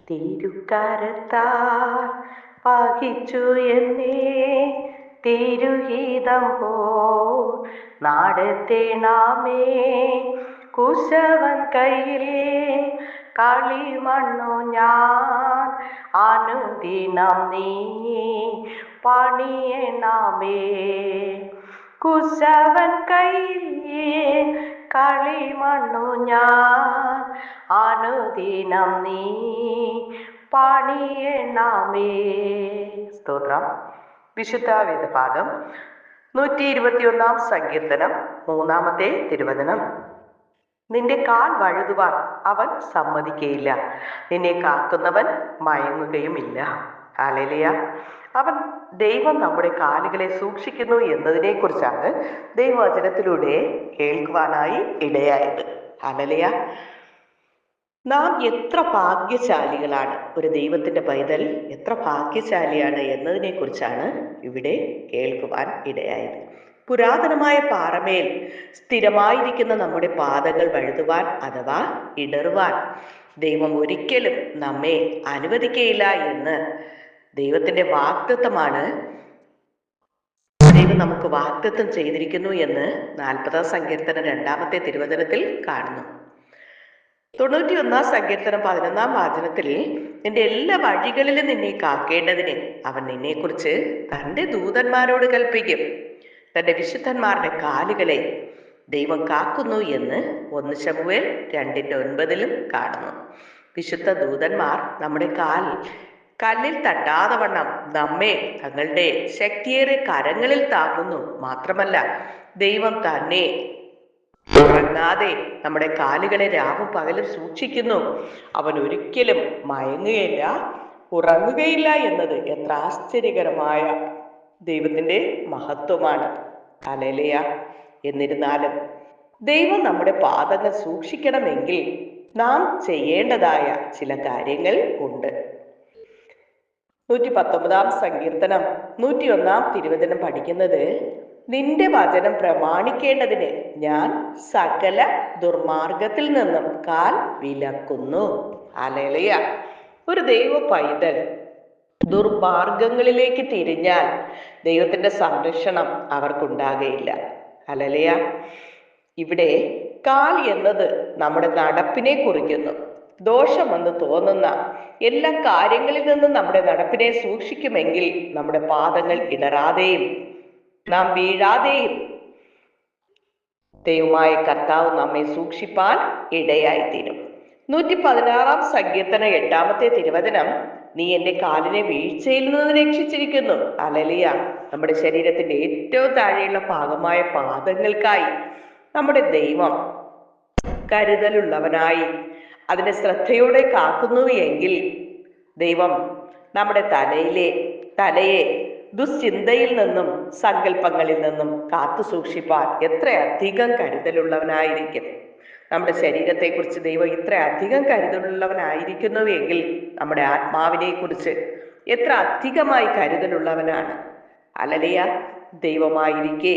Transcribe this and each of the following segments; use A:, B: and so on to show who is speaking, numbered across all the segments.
A: തിരുക്കരത്താൽ വഹിച്ചു എന്നെ തിരുഹിതം പോ നാടത്തേണാമേ കുശവൻ കയ്യിൽ കളിമണ്ണു ഞാൻ അനുദിനം നീ പണിയണമേ കുശവൻ കയ്യിൽ കളിമണ്ണു ഞാൻ അനുദിനം നീ പണിയണമേ. സ്തോത്രം. വിശുദ്ധ വേദഭാഗം 121 സങ്കീർത്തനം 3 തിരുവചനം. നിന്റെ കാൽ വഴുതുവാൻ അവൻ സമ്മതിക്കയില്ല, നിന്നെ കാക്കുന്നവൻ മയങ്ങുകയുമില്ല. ഹല്ലേലൂയ. ദൈവം നമ്മുടെ കാലുകളെ സൂക്ഷിക്കുന്നു എന്നതിനെ കുറിച്ചാണ് ദൈവവചനത്തിലൂടെ കേൾക്കുവാനായി ഇടയായത്. ഹല്ലേലൂയ. നാം എത്ര ഭാഗ്യശാലികളാണ്, ഒരു ദൈവത്തിന്റെ പൈതൽ എത്ര ഭാഗ്യശാലിയാണ് എന്നതിനെ കുറിച്ചാണ് ഇവിടെ കേൾക്കുവാൻ ഇടയായത്. പുരാതനമായ പാറമേൽ സ്ഥിരമായിരിക്കുന്ന നമ്മുടെ പാദങ്ങൾ വഴുതുവാൻ അഥവാ ഇടറുവാൻ ദൈവം ഒരിക്കലും നമ്മെ അനുവദിക്കയില്ല എന്ന് ദൈവത്തിന്റെ വാഗ്ദത്തമാണ്. ദൈവം നമുക്ക് വാഗ്ദത്തം ചെയ്തിരിക്കുന്നു എന്ന് 40 സങ്കീർത്തനം 2 തിരുവചനത്തിൽ കാണുന്നു. 91 സങ്കീർത്തനം 11 വാചനത്തിൽ നിന്റെ എല്ലാ വഴികളിലും നിന്നെ കാക്കേണ്ടതിന് അവൻ നിന്നെക്കുറിച്ച് തൻ്റെ ദൂതന്മാരോട് കൽപ്പിക്കും, തൻ്റെ വിശുദ്ധന്മാരുടെ കാലുകളെ ദൈവം കാക്കുന്നു എന്ന് 1 ശമൂവേൽ 2:9 കാണുന്നു. വിശുദ്ധ ദൂതന്മാർ നമ്മുടെ കല്ലിൽ തട്ടാതെ വണ്ണം നമ്മെ തങ്ങളുടെ ശക്തിയേറിയ കരങ്ങളിൽ താങ്ങുന്നു. മാത്രമല്ല, ദൈവം തന്നെ ഉറങ്ങാതെ നമ്മുടെ കാലുകളെ രാവും പകലും സൂക്ഷിക്കുന്നു. അവൻ ഒരിക്കലും മയങ്ങുകയില്ല, ഉറങ്ങുകയില്ല എന്നത് എത്ര ആശ്ചര്യകരമായ ദൈവത്തിന്റെ മഹത്വമാണ്. ഹല്ലേലൂയ. എന്നിരുന്നാലും ദൈവം നമ്മുടെ പാദങ്ങൾ സൂക്ഷിക്കണമെങ്കിൽ നാം ചെയ്യേണ്ടതായ ചില കാര്യങ്ങൾ ഉണ്ട്. 119 സങ്കീർത്തനം 101 തിരുവചനം പഠിക്കുന്നത്, നിന്റെ വചനം പ്രമാണിക്കേണ്ടതിന് ഞാൻ സകല ദുർമാർഗത്തിൽ നിന്നും കാൽ വിലക്കുന്നു. ഹല്ലേലൂയ. ഒരു ദൈവ പൈതൽ ദുർമാർഗങ്ങളിലേക്ക് തിരിഞ്ഞാൽ ദൈവത്തിന്റെ സംരക്ഷണം അവർക്കുണ്ടാകുകയില്ല. ഹല്ലേലൂയ. ഇവിടെ കാൽ എന്നത് നമ്മുടെ നടപ്പിനെ കുറിക്കുന്നു. ദോഷമെന്ന് തോന്നുന്ന എല്ലാ കാര്യങ്ങളിൽ നിന്നും നമ്മുടെ നടപ്പിനെ സൂക്ഷിക്കുമെങ്കിൽ നമ്മുടെ പാദങ്ങൾ ഇടറാതെയും നാം വീഴാതെയും ദൈവമായ കർത്താവ് നമ്മെ സൂക്ഷിപ്പാൻ ഇടയായിത്തീരും. 116 സങ്കീർത്തനം 8 തിരുവചനം, നീ എൻ്റെ കാലിനെ വീഴ്ചയിൽ നിന്ന് രക്ഷിച്ചിരിക്കുന്നു. ഹല്ലേലൂയ. നമ്മുടെ ശരീരത്തിന്റെ ഏറ്റവും താഴെയുള്ള ഭാഗമായ പാദങ്ങൾക്കായി നമ്മുടെ ദൈവം കരുതലുള്ളവനായി അതിനെ ശ്രദ്ധയോടെ കാക്കുന്നു എങ്കിൽ ദൈവം നമ്മുടെ തലയെ ദുശ്ചിന്തയിൽ നിന്നും സങ്കല്പങ്ങളിൽ നിന്നും കാത്തു സൂക്ഷിപ്പാൻ എത്രയധികം കരുതലുള്ളവനായിരിക്കും. നമ്മുടെ ശരീരത്തെക്കുറിച്ച് ദൈവം ഇത്രയധികം കരുതലുള്ളവനായിരിക്കുന്നു എങ്കിൽ നമ്മുടെ ആത്മാവിനെ കുറിച്ച് എത്ര അധികമായി കരുതലുള്ളവനാണ്. ഹല്ലേലൂയ. ദൈവമായിരിക്കെ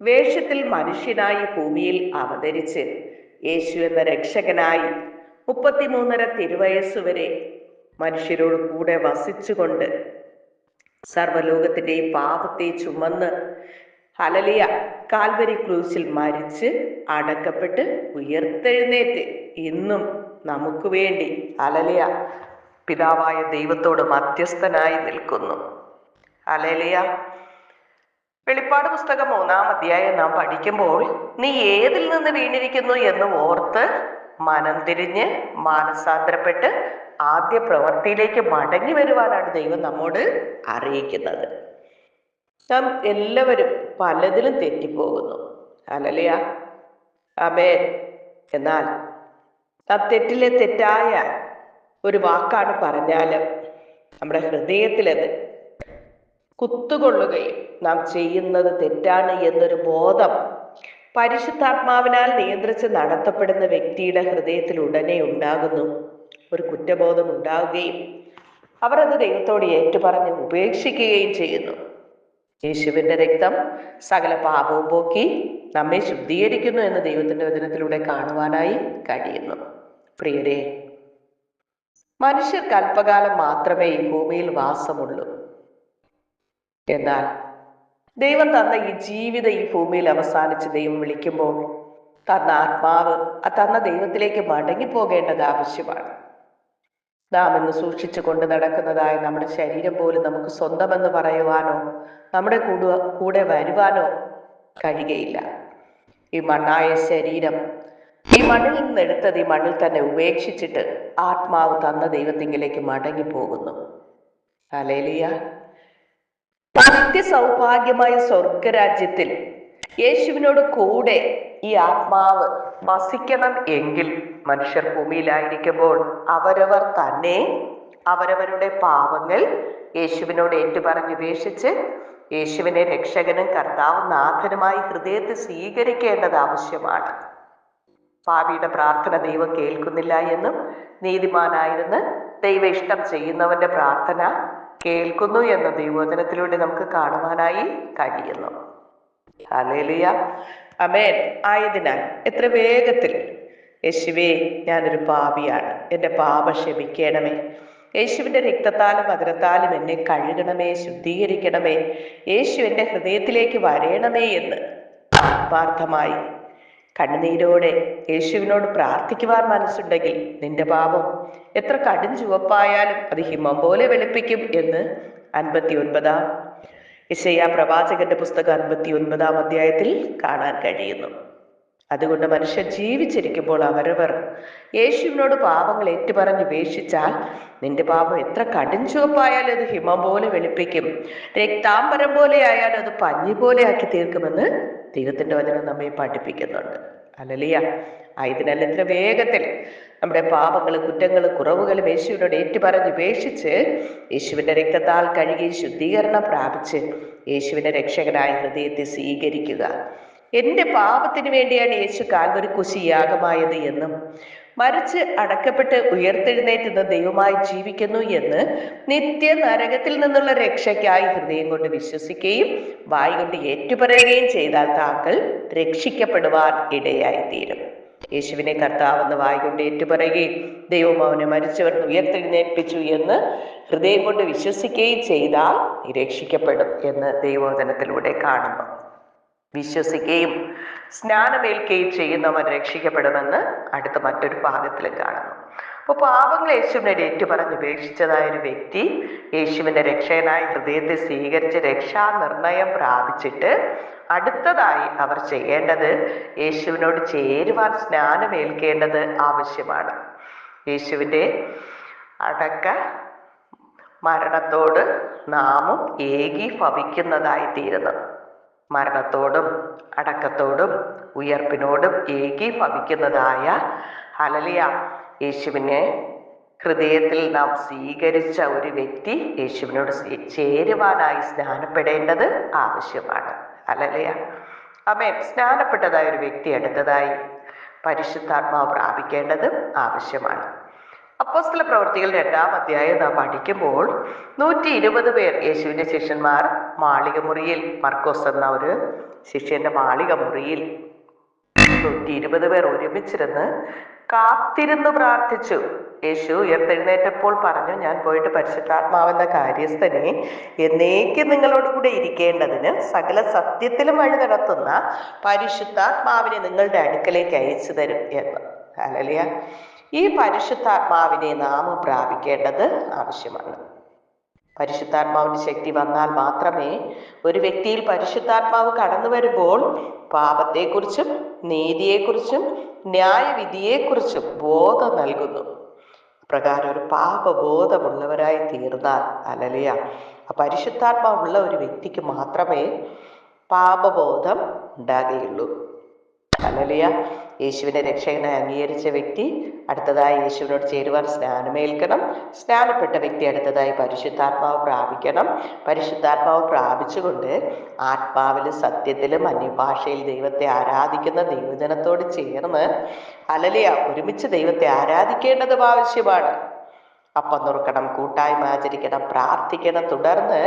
A: വേഷത്തിൽ മനുഷ്യനായി ഭൂമിയിൽ അവതരിച്ച് യേശു എന്ന രക്ഷകനായി 33.5 തിരുവയസ്സ് വരെ മനുഷ്യരോട് കൂടെ വസിച്ചുകൊണ്ട് സർവ്വലോകത്തിന്റെയും പാപത്തെ ചുമന്ന് ഹല്ലേലൂയ കാൽവരി ക്രൂശിൽ മരിച്ച് അടക്കപ്പെട്ട് ഉയർത്തെഴുന്നേറ്റ് ഇന്നും നമുക്ക് വേണ്ടി ഹല്ലേലൂയ പിതാവായ ദൈവത്തോട് മധ്യസ്ഥനായി നിൽക്കുന്നു. ഹല്ലേലൂയ. വെളിപ്പാട് പുസ്തകം 3 നാം പഠിക്കുമ്പോൾ, നീ ഏതിൽ നിന്ന് വീണിരിക്കുന്നു എന്ന് ഓർത്ത് മനം തിരിഞ്ഞ് മാനസാന്തരപ്പെട്ട് ആദ്യ പ്രവൃത്തിയിലേക്ക് മടങ്ങി വരുവാനാണ് ദൈവം നമ്മോട് അറിയിക്കുന്നത്. നാം എല്ലാവരും പലതിലും തെറ്റിപ്പോകുന്നു. ഹല്ലേലൂയ. ആമേൻ. എന്നാൽ നാം തെറ്റായ ഒരു വാക്കാണ് പറഞ്ഞാൽ നമ്മുടെ ഹൃദയത്തിലത് കുത്തുകൊള്ളുകയും നാം ചെയ്യുന്നത് തെറ്റാണ് എന്നൊരു ബോധം പരിശുദ്ധാത്മാവിനാൽ നിയന്ത്രിച്ച് നടത്തപ്പെടുന്ന വ്യക്തിയുടെ ഹൃദയത്തിൽ ഉടനെ ഉണ്ടാകുന്നു. ഒരു കുറ്റബോധം ഉണ്ടാവുകയും അവർ അത് ദൈവത്തോട് ഏറ്റുപറഞ്ഞ് ഉപേക്ഷിക്കുകയും ചെയ്യുന്നു. യേശുവിന്റെ രക്തം സകല പാപവും പോക്കി നമ്മെ ശുദ്ധീകരിക്കുന്നു എന്ന് ദൈവത്തിന്റെ വചനത്തിലൂടെ കാണുവാനായി കഴിയുന്നു. പ്രിയരെ, മനുഷ്യർക്ക് അല്പകാലം മാത്രമേ ഈ ഭൂമിയിൽ വാസമുള്ളൂ. എന്നാൽ ദൈവം തന്ന ഈ ജീവിതം ഈ ഭൂമിയിൽ അവസാനിച്ച് ദൈവം വിളിക്കുമ്പോൾ തന്ന ആത്മാവ് തന്ന ദൈവത്തിലേക്ക് മടങ്ങിപ്പോകേണ്ടത് ആവശ്യമാണ്. നാം ഇന്ന് സൂക്ഷിച്ചു കൊണ്ട് നടക്കുന്നതായ നമ്മുടെ ശരീരം പോലും നമുക്ക് സ്വന്തമെന്ന് പറയുവാനോ നമ്മുടെ കൂടെ വരുവാനോ കഴിയുകയില്ല. ഈ മണ്ണായ ശരീരം ഈ മണ്ണിൽ നിന്ന് എടുത്തത് ഈ മണ്ണിൽ തന്നെ ഉപേക്ഷിച്ചിട്ട് ആത്മാവ് തന്ന ദൈവത്തിങ്കിലേക്ക് മടങ്ങിപ്പോകുന്നു. ഹല്ലേലൂയ. നിത്യസൗഭാഗ്യമായ സ്വർഗരാജ്യത്തിൽ യേശുവിനോട് കൂടെ ഈ ആത്മാവ് വസിക്കണം എങ്കിൽ മനുഷ്യർ ഭൂമിയിലായിരിക്കുമ്പോൾ അവരവർ തന്നെ അവരവരുടെ പാപങ്ങൾ യേശുവിനോട് ഏറ്റുപറഞ്ഞുപേക്ഷിച്ച് യേശുവിനെ രക്ഷകനും കർത്താവും നാഥനുമായി ഹൃദയത്തിൽ സ്വീകരിക്കേണ്ടത് ആവശ്യമാണ്. പാപിയുടെ പ്രാർത്ഥന ദൈവം കേൾക്കുന്നില്ല എന്നും നീതിമാനായിരുന്ന് ദൈവ ഇഷ്ടം ചെയ്യുന്നവന്റെ പ്രാർത്ഥന കേൾക്കുന്നു എന്നും ദൈവവചനത്തിലൂടെ നമുക്ക് കാണുവാനായി കഴിയുന്നു. ഹല്ലേലൂയ. ആമേൻ. ആയതിനാൽ എത്ര വേഗത്തിൽ യേശുവേ, ഞാനൊരു പാപിയാണ്, എൻ്റെ പാപം ക്ഷമിക്കണമേ, യേശുവിൻ്റെ രക്തത്താലും വചനത്താലും എന്നെ കഴുകണമേ, ശുദ്ധീകരിക്കണമേ, യേശു എൻ്റെ ഹൃദയത്തിലേക്ക് വരയണമേ എന്ന് ആത്മാർത്ഥമായി കണ്ണുനീരോടെ യേശുവിനോട് പ്രാർത്ഥിക്കുവാൻ മനസ്സുണ്ടെങ്കിൽ നിന്റെ പാപം എത്ര കടും ചുവപ്പായാലും അത് ഹിമം പോലെ വെളുപ്പിക്കും എന്ന് 59 യെശയ്യാ പ്രവാചകന്റെ പുസ്തകം 59 അധ്യായത്തിൽ കാണാൻ കഴിയുന്നു. അതുകൊണ്ട് മനുഷ്യർ ജീവിച്ചിരിക്കുമ്പോൾ അവരവർ യേശുവിനോട് പാപങ്ങൾ ഏറ്റുപറഞ്ഞുപേക്ഷിച്ചാൽ നിന്റെ പാപം എത്ര കടും ചുവപ്പായാലും അത് ഹിമം പോലെ വെളുപ്പിക്കും, രക്താംബരം പോലെ ആയാലും അത് പഞ്ഞി പോലെ ആക്കി തീർക്കുമെന്ന് ദൈവത്തിന്റെ വചനം നമ്മെ പഠിപ്പിക്കുന്നുണ്ട്. ഹല്ലേലൂയ. ആയതിനാൽ എത്ര വേഗത്തിൽ നമ്മുടെ പാപങ്ങളും കുറ്റങ്ങളും കുറവുകളും യേശുവിനോട് ഏറ്റുപറഞ്ഞുപേക്ഷിച്ച് യേശുവിന്റെ രക്തത്താൽ കഴുകി ശുദ്ധീകരണം പ്രാപിച്ച് യേശുവിനെ രക്ഷകനായ ഹൃദയത്തെ സ്വീകരിക്കുക. എൻ്റെ പാപത്തിന് വേണ്ടിയാണ് യേശു കാൽവരി കുശി യാഗമായത് എന്നും മരിച്ച് അടക്കപ്പെട്ട് ഉയർത്തെഴുന്നേറ്റുന്ന ദൈവമായി ജീവിക്കുന്നു എന്ന് നിത്യ നരകത്തിൽ നിന്നുള്ള രക്ഷയ്ക്കായി ഹൃദയം കൊണ്ട് വിശ്വസിക്കുകയും വായ് കൊണ്ട് ഏറ്റുപറയുകയും ചെയ്താൽ താങ്കൾ രക്ഷിക്കപ്പെടുവാൻ ഇടയായിത്തീരും. യേശുവിനെ കർത്താവെന്ന് വായ് കൊണ്ട് ഏറ്റുപറയുകയും ദൈവം അവനെ മരിച്ചവർ ഉയർത്തെഴുന്നേൽപ്പിച്ചു എന്ന് ഹൃദയം കൊണ്ട് വിശ്വസിക്കുകയും ചെയ്താൽ രക്ഷിക്കപ്പെടും എന്ന് ദൈവവചനത്തിലൂടെ കാണുന്നു. വിശ്വസിക്കുകയും സ്നാനമേൽക്കുകയും ചെയ്യുന്നവൻ രക്ഷിക്കപ്പെടുമെന്ന് അടുത്ത മറ്റൊരു ഭാഗത്തിൽ കാണുന്നു. അപ്പോൾ പാപങ്ങൾ യേശുവിനെ ഏറ്റുപറഞ്ഞുപേക്ഷിച്ചതായ ഒരു വ്യക്തി യേശുവിന്റെ രക്ഷകനായി ഹൃദയത്തെ സ്വീകരിച്ച് രക്ഷാനിർണയം പ്രാപിച്ചിട്ട് അടുത്തതായി അവർ ചെയ്യേണ്ടത് യേശുവിനോട് ചേരുവാൻ സ്നാനമേൽക്കേണ്ടത് ആവശ്യമാണ്. യേശുവിൻ്റെ അടക്ക മരണത്തോട് നാമും ഏകീഭവിക്കുന്നതായി തീരുന്നു. മരണത്തോടും അടക്കത്തോടും ഉയർപ്പിനോടും ഏകീഭവിക്കുന്നതായ ഹല്ലേലൂയ യേശുവിനെ ഹൃദയത്തിൽ നാം സ്വീകരിച്ച ഒരു വ്യക്തി യേശുവിനോട് ചേരുവാനായി സ്നാനപ്പെടേണ്ടത് ആവശ്യമാണ്. ഹല്ലേലൂയ. ആമേൻ. സ്നാനപ്പെട്ടതായ ഒരു വ്യക്തി അടുത്തതായി പരിശുദ്ധാത്മാവ് പ്രാപിക്കേണ്ടതും ആവശ്യമാണ്. അപ്പോസ്തല പ്രവൃത്തികൾ 2-ാം അധ്യായം നാം പഠിക്കുമ്പോൾ 120 പേർ യേശുവിന്റെ ശിഷ്യന്മാർ മാളിക മുറിയിൽ, മർക്കോസ് എന്ന ഒരു ശിഷ്യന്റെ മാളിക മുറിയിൽ 120 പേർ ഒരുമിച്ചിരുന്ന് കാത്തിരുന്ന് പ്രാർത്ഥിച്ചു. യേശു ഉയർത്തെഴുന്നേറ്റപ്പോൾ പറഞ്ഞു, ഞാൻ പോയിട്ട് പരിശുദ്ധാത്മാവെന്ന കാര്യസ്ഥനെ എന്നേക്കും നിങ്ങളോടുകൂടെ ഇരിക്കേണ്ടതിന് സകല സത്യത്തിലും വഴി നടത്തുന്ന പരിശുദ്ധാത്മാവിനെ നിങ്ങളുടെ അടുക്കലേക്ക് അയച്ചു തരും എന്ന്. ഹല്ലേലൂയ. ഈ പരിശുദ്ധാത്മാവിനെ നാം പ്രാപിക്കേണ്ടത് ആവശ്യമാണ്. പരിശുദ്ധാത്മാവിന്റെ ശക്തി വന്നാൽ മാത്രമേ ഒരു വ്യക്തിയിൽ പരിശുദ്ധാത്മാവ് കടന്നു വരുമ്പോൾ പാപത്തെക്കുറിച്ചും നീതിയെക്കുറിച്ചും ന്യായവിധിയെക്കുറിച്ചും ബോധം നൽകുന്നു. പ്രകാരം ഒരു പാപബോധമുള്ളവരായി തീർന്നാൽ ഹല്ലേലൂയ, പരിശുദ്ധാത്മാവുള്ള ഒരു വ്യക്തിക്ക് മാത്രമേ പാപബോധം ഉണ്ടാകുകയുള്ളൂ. ഹല്ലേലൂയ. യേശുവിനെ രക്ഷകനായി അംഗീകരിച്ച വ്യക്തി അടുത്തതായി യേശുവിനോട് ചേരുവാൻ സ്നാനമേൽക്കണം. സ്നാനപ്പെട്ട വ്യക്തി അടുത്തതായി പരിശുദ്ധാത്മാവ് പ്രാപിക്കണം. പരിശുദ്ധാത്മാവ് പ്രാപിച്ചുകൊണ്ട് ആത്മാവിലും സത്യത്തിലും അന്യഭാഷയിൽ ദൈവത്തെ ആരാധിക്കുന്ന ദൈവജനത്തോട് ചേർന്ന് ഹല്ലേലൂയ ഒരുമിച്ച് ദൈവത്തെ ആരാധിക്കേണ്ടതും ആവശ്യമാണ്. അപ്പം നുറുക്കണം, കൂട്ടായ്മ ആചരിക്കണം, പ്രാർത്ഥിക്കണം. തുടർന്ന്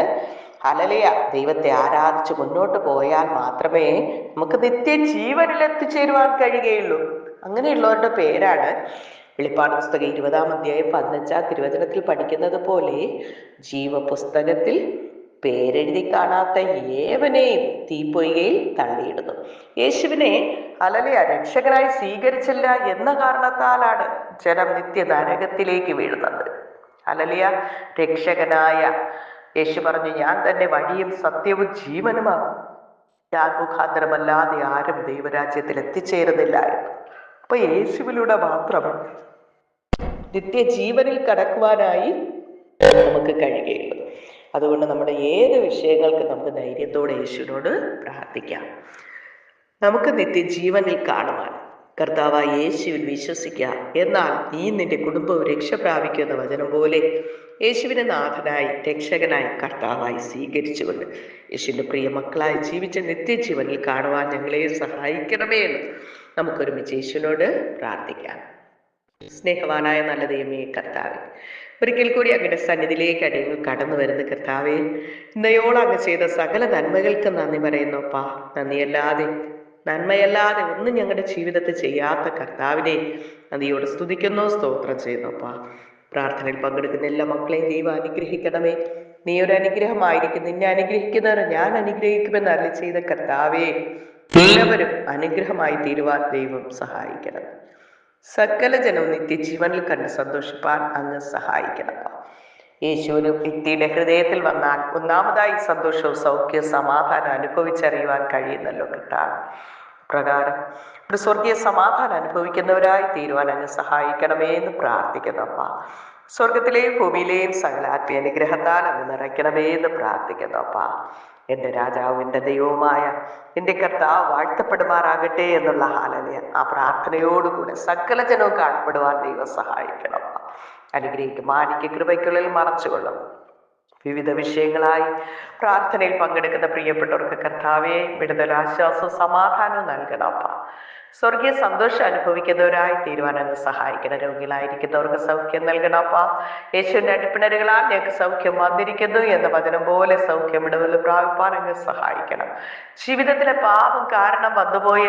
A: ഹല്ലേലൂയ ദൈവത്തെ ആരാധിച്ച് മുന്നോട്ട് പോയാൽ മാത്രമേ നമുക്ക് നിത്യജീവനിൽ എത്തിച്ചേരുവാൻ കഴിയുകയുള്ളൂ. അങ്ങനെയുള്ളവരുടെ പേരാണ് വെളിപ്പാട് പുസ്തകം 20-ാം അധ്യായം 15-ാം തിരുവചനത്തിൽ പഠിക്കുന്നത് പോലെ ജീവപുസ്തകത്തിൽ പേരെഴുതി കാണാത്ത ഏവനെയും തീപ്പൊയ്കയിൽ തള്ളിയിടുന്നു. യേശുവിനെ രക്ഷകനായി സ്വീകരിച്ചില്ല എന്ന കാരണത്താലാണ് ജനം നിത്യ നരകത്തിലേക്ക് വീഴുന്നത്. രക്ഷകനായ യേശു പറഞ്ഞു, ഞാൻ തന്നെ വഴിയും സത്യവും ജീവനുമാണ്, ഞാൻ മുഖാന്തരമല്ലാതെ ആരും ദൈവരാജ്യത്തിൽ എത്തിച്ചേരുന്നില്ല എന്ന്. അപ്പൊ യേശുവിലൂടെ മാത്രം നിത്യജീവനിൽ കടക്കുവാനായി നമുക്ക് കഴിയുകയുള്ളൂ. അതുകൊണ്ട് നമ്മുടെ ഏത് വിഷയങ്ങൾക്ക് നമുക്ക് ധൈര്യത്തോടെ യേശുവിനോട് പ്രാർത്ഥിക്കാം. നമുക്ക് നിത്യജീവനിൽ കാണുവാൻ കർത്താവായ യേശുവിൽ വിശ്വസിക്കുക, എന്നാൽ നീ നിന്റെ കുടുംബവും രക്ഷ പ്രാപിക്കുന്ന വചനം പോലെ യേശുവിനെ നാഥനായി രക്ഷകനായി കർത്താവായി സ്വീകരിച്ചുകൊണ്ട് യേശുവിൻ്റെ പ്രിയ മക്കളായി ജീവിച്ച നിത്യജീവനിൽ കാണുവാൻ ഞങ്ങളെ സഹായിക്കണമേ എന്ന് നമുക്കൊരുമിച്ച് യേശുവിനോട് പ്രാർത്ഥിക്കാം. സ്നേഹവാനായ നല്ല ദൈവമേ കർത്താവേ, ഒരിക്കൽ കൂടി അങ്ങയുടെ സന്നിധിയിലേക്ക് അടിയങ്ങൾ കടന്നു വരുന്ന കർത്താവേ, ഇന്നയോളം അങ്ങ് ചെയ്ത സകല നന്മകൾക്ക് നന്ദി പറയുന്നോപ്പാ. നന്മയല്ലാതെ ഒന്നും ഞങ്ങളുടെ ജീവിതത്തിൽ ചെയ്യാത്ത കർത്താവിനെ നന്ദിയോട് സ്തുതിക്കുന്നു, സ്തോത്രം ചെയ്യുന്നോപ്പാ. പ്രാർത്ഥനയിൽ പങ്കെടുക്കുന്ന എല്ലാ മക്കളെയും ദൈവം അനുഗ്രഹിക്കണമേ. നീ ഒരു അനുഗ്രഹമായിരിക്കും, നിന്നെ അനുഗ്രഹിക്കുന്നവരെ ഞാൻ അനുഗ്രഹിക്കുമെന്ന് അരുളി ചെയ്ത കർത്താവേ, എല്ലാവരും അനുഗ്രഹമായി തീരുവാൻ ദൈവം സഹായിക്കണം. സകല ജനവും നിത്യജീവനിൽ കണ്ട് സന്തോഷിപ്പാൻ അങ്ങ് സഹായിക്കണം. യേശുവിന് വ്യക്തിയുടെ ഹൃദയത്തിൽ വന്നാൽ ഒന്നാമതായി സന്തോഷവും സൗഖ്യവും സമാധാനം അനുഭവിച്ചറിയുവാൻ കഴിയുന്നല്ലോ കർത്താവ്. പ്രകാരം ഒരു സ്വർഗീയ സമാധാനം അനുഭവിക്കുന്നവരായി തീരുവാൻ അങ്ങ് സഹായിക്കണമേ എന്ന് പ്രാർത്ഥിക്കുന്നപ്പ. സ്വർഗത്തിലെയും ഭൂമിയിലെയും സകല ആത്മീയ അനുഗ്രഹത്താൽ അങ്ങ് നിറയ്ക്കണമേ എന്ന് പ്രാർത്ഥിക്കുന്നപ്പ. എൻ്റെ രാജാവും എൻ്റെ ദൈവവുമായ എൻ്റെ കർത്താവ് വാഴ്ത്തപ്പെടുമാറാകട്ടെ എന്നുള്ള ഹാലലയ ആ പ്രാർത്ഥനയോടുകൂടെ സകല ജനവും കാണപ്പെടുവാൻ ദൈവം സഹായിക്കണം. അനുഗ്രഹിക്കും മാനിക്ക് കൃപയ്ക്കുള്ളിൽ മറച്ചുകൊള്ളും. വിവിധ വിഷയങ്ങളായി പ്രാർത്ഥനയിൽ പങ്കെടുക്കുന്ന പ്രിയപ്പെട്ടവർക്ക് കർത്താവെ വിടുതൽ, ആശ്വാസവും സമാധാനവും നൽകണമപ്പ. സ്വർഗീയ സന്തോഷം അനുഭവിക്കുന്നവരായി തീരുവാൻ അങ്ങ് സഹായിക്കണം. രോഗികളായിരിക്കുന്നവർക്ക് സൗഖ്യം നൽകണമപ്പ. യേശുവിൻ്റെ അടിപ്പിണരുകളാൽ ഞങ്ങൾക്ക് സൗഖ്യം വന്നിരിക്കുന്നു എന്ന വചനം പോലെ സൗഖ്യം ഇടവിൽ പ്രാപിപ്പാൻ അങ്ങ് സഹായിക്കണം. ജീവിതത്തിലെ പാപം കാരണം വന്നുപോയ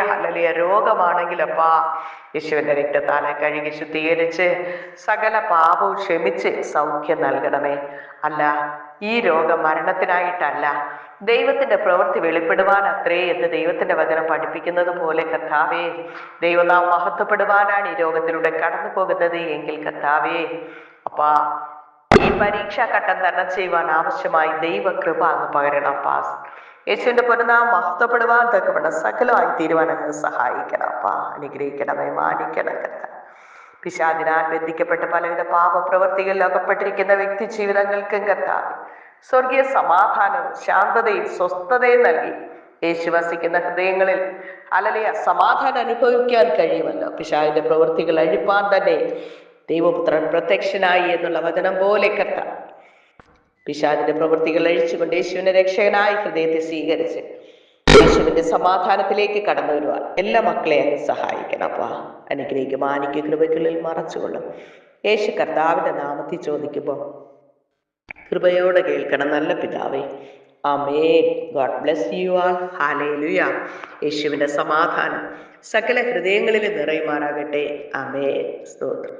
A: രോഗമാണെങ്കിലപ്പാ യേശുവിൻ്റെ രക്തത്താലെ കഴുകി ശുദ്ധീകരിച്ച് സകല പാപവും ക്ഷമിച്ച് സൗഖ്യം നൽകണമേ. ഈ രോഗം മരണത്തിനായിട്ടല്ല, ദൈവത്തിന്റെ പ്രവൃത്തി വെളിപ്പെടുവാൻ അത്രേ എന്ന് ദൈവത്തിന്റെ വചനം പഠിപ്പിക്കുന്നത് പോലെ കർത്താവേ, ദൈവനാം മഹത്വപ്പെടുവാനാണ് ഈ രോഗത്തിലൂടെ കടന്നു പോകുന്നത് എങ്കിൽ കർത്താവേ അപ്പാ, ഈ പരീക്ഷാഘട്ടം തരണം ചെയ്യുവാൻ ആവശ്യമായി ദൈവകൃപ അങ്ങ് പകരണപ്പാ. യേശുവിന്റെ പൊരുനാം മഹത്വപ്പെടുവാൻ തക്കവണ്ണം സകലമായി തീരുവാൻ അങ്ങ് സഹായിക്കണം അപ്പാ. അനുഗ്രഹിക്കണമേ, മാനിക്കണം കർത്താവ്. പിശാചിനാൽ ബന്ധിക്കപ്പെട്ട പലവിധ പാപപ്രവൃത്തികളിൽ അകപ്പെട്ടിരിക്കുന്ന വ്യക്തി ജീവിതങ്ങൾക്കും കർത്താവ് സ്വർഗീയ സമാധാനവും ശാന്തതയും സ്വസ്ഥതയും നൽകി യേശു വസിക്കുന്ന ഹൃദയങ്ങളിൽ സമാധാനം അനുഭവിക്കാൻ കഴിയുമല്ലോ. പിശാചിന്റെ പ്രവൃത്തികൾ അഴിപ്പാൻ തന്നെ ദൈവപുത്രൻ പ്രത്യക്ഷനായി എന്നുള്ള വചനം പോലെ കർത്താവ് പിശാചിന്റെ പ്രവൃത്തികൾ അഴിച്ചുകൊണ്ട് യേശുവിനെ രക്ഷകനായി ഹൃദയത്തെ സ്വീകരിച്ച് യേശുവിന്റെ സമാധാനത്തിലേക്ക് കടന്നു വരുവാൻ എല്ലാ മക്കളെ അങ്ങ് സഹായിക്കണം അപ്പാ. അനുഗ്രഹിക്കും മാനിക്ക് കൃപയ്ക്കുള്ളിൽ മറച്ചുകൊള്ളും. യേശു കർത്താവിന്റെ നാമത്തിൽ ചോദിക്കുമ്പോൾ കൃപയോടെ കേൾക്കണം നല്ല പിതാവേ. ആമേൻ. God bless you all. ഹല്ലേലൂയ. യേശുവിന്റെ സമാധാനം സകല ഹൃദയങ്ങളിൽ നിറയുമാറാകട്ടെ. ആമേൻ. സ്തോത്രം.